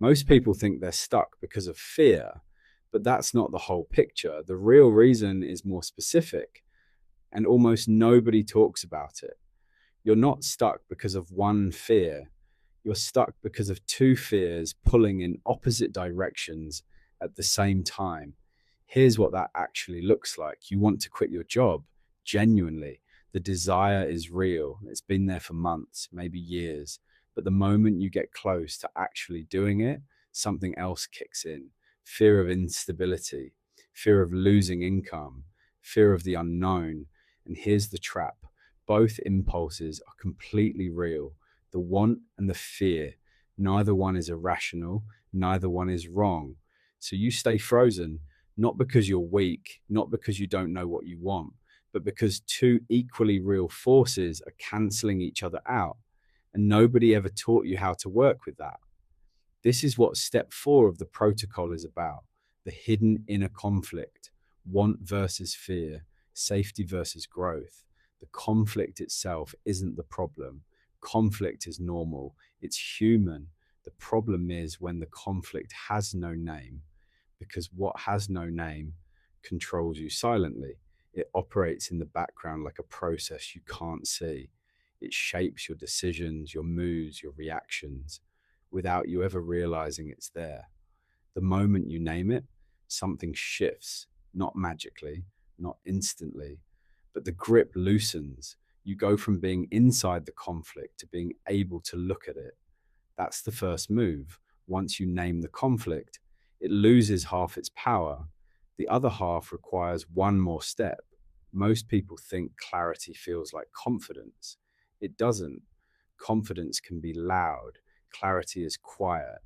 Most people think they're stuck because of fear, but that's not the whole picture. The real reason is more specific, and almost nobody talks about it. You're not stuck because of one fear. You're stuck because of two fears pulling in opposite directions at the same time. Here's what that actually looks like. You want to quit your job, genuinely. The desire is real. It's been there for months, maybe years. But the moment you get close to actually doing it, something else kicks in. Fear of instability, fear of losing income, fear of the unknown. And here's the trap: both impulses are completely real. The want and the fear, neither one is irrational, neither one is wrong. So you stay frozen, not because you're weak, not because you don't know what you want, but because two equally real forces are canceling each other out. And nobody ever taught you how to work with that. This is what step 4 of the protocol is about: the hidden inner conflict, want versus fear, safety versus growth. The conflict itself isn't the problem. Conflict is normal, it's human. The problem is when the conflict has no name, because what has no name controls you silently. It operates in the background like a process you can't see. It shapes your decisions, your moods, your reactions, without you ever realizing it's there. The moment you name it, something shifts, not magically, not instantly, but the grip loosens. You go from being inside the conflict to being able to look at it. That's the first move. Once you name the conflict, it loses half its power. The other half requires one more step. Most people think clarity feels like confidence. It doesn't. Confidence can be loud. Clarity is quiet.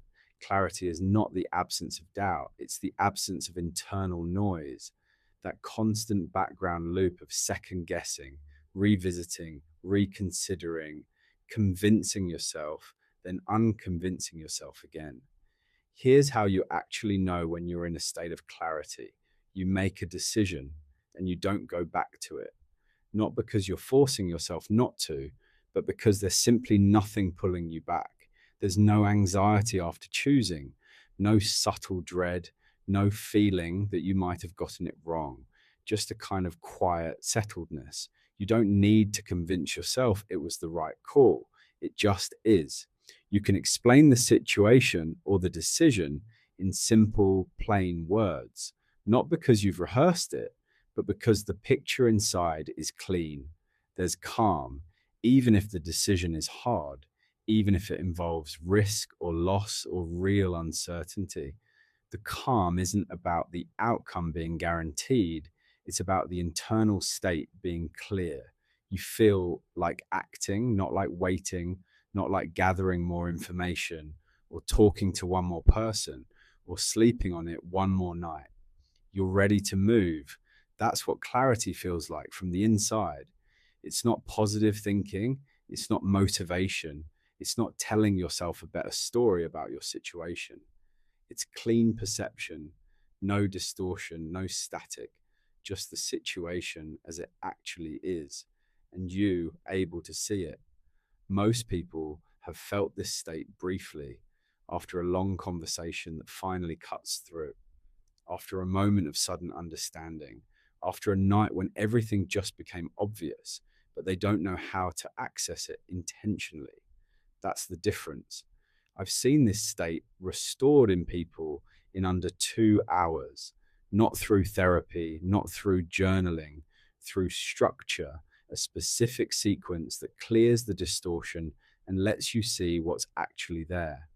Clarity is not the absence of doubt, it's the absence of internal noise. That constant background loop of second guessing, revisiting, reconsidering, convincing yourself, then unconvincing yourself again. Here's how you actually know when you're in a state of clarity. You make a decision and you don't go back to it. Not because you're forcing yourself not to, but because there's simply nothing pulling you back. There's no anxiety after choosing, no subtle dread, no feeling that you might have gotten it wrong, just a kind of quiet settledness. You don't need to convince yourself it was the right call. It just is. You can explain the situation or the decision in simple, plain words, not because you've rehearsed it, but because the picture inside is clean. There's calm, even if the decision is hard, even if it involves risk or loss or real uncertainty. The calm isn't about the outcome being guaranteed, it's about the internal state being clear. You feel like acting, not like waiting, not like gathering more information or talking to one more person or sleeping on it one more night. You're ready to move. That's what clarity feels like from the inside. It's not positive thinking, it's not motivation, it's not telling yourself a better story about your situation. It's clean perception, no distortion, no static, just the situation as it actually is, and you able to see it. Most people have felt this state briefly after a long conversation that finally cuts through, after a moment of sudden understanding, after a night when everything just became obvious, but they don't know how to access it intentionally. That's the difference. I've seen this state restored in people in under 2 hours, not through therapy, not through journaling, through structure, a specific sequence that clears the distortion and lets you see what's actually there.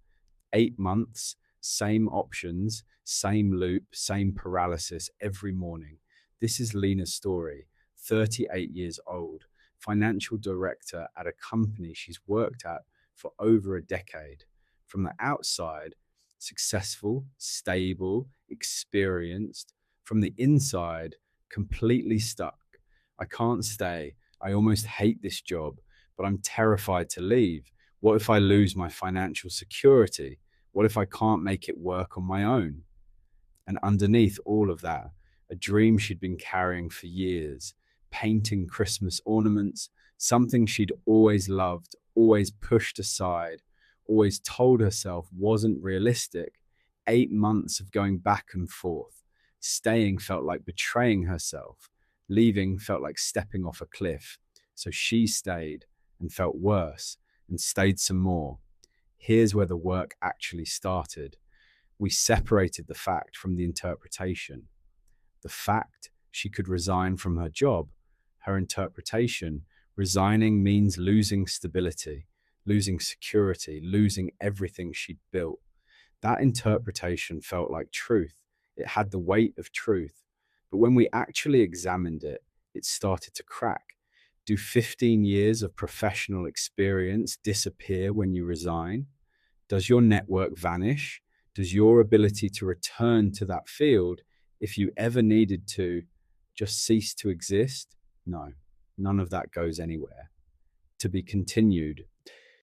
8 months, same options, same loop, same paralysis every morning. This is Lena's story, 38 years old, financial director at a company she's worked at for over a decade. From the outside, successful, stable, experienced. From the inside, completely stuck. I can't stay. I almost hate this job, but I'm terrified to leave. What if I lose my financial security? What if I can't make it work on my own? And underneath all of that, a dream she'd been carrying for years, painting Christmas ornaments, something she'd always loved, always pushed aside, always told herself wasn't realistic. 8 months of going back and forth. Staying felt like betraying herself. Leaving felt like stepping off a cliff. So she stayed and felt worse and stayed some more. Here's where the work actually started. We separated the fact from the interpretation. The fact, she could resign from her job. Her interpretation, resigning means losing stability, losing security, losing everything she'd built. That interpretation felt like truth. It had the weight of truth. But when we actually examined it, it started to crack. Do 15 years of professional experience disappear when you resign? Does your network vanish? Does your ability to return to that field, if you ever needed to, just cease to exist? No, none of that goes anywhere. To be continued.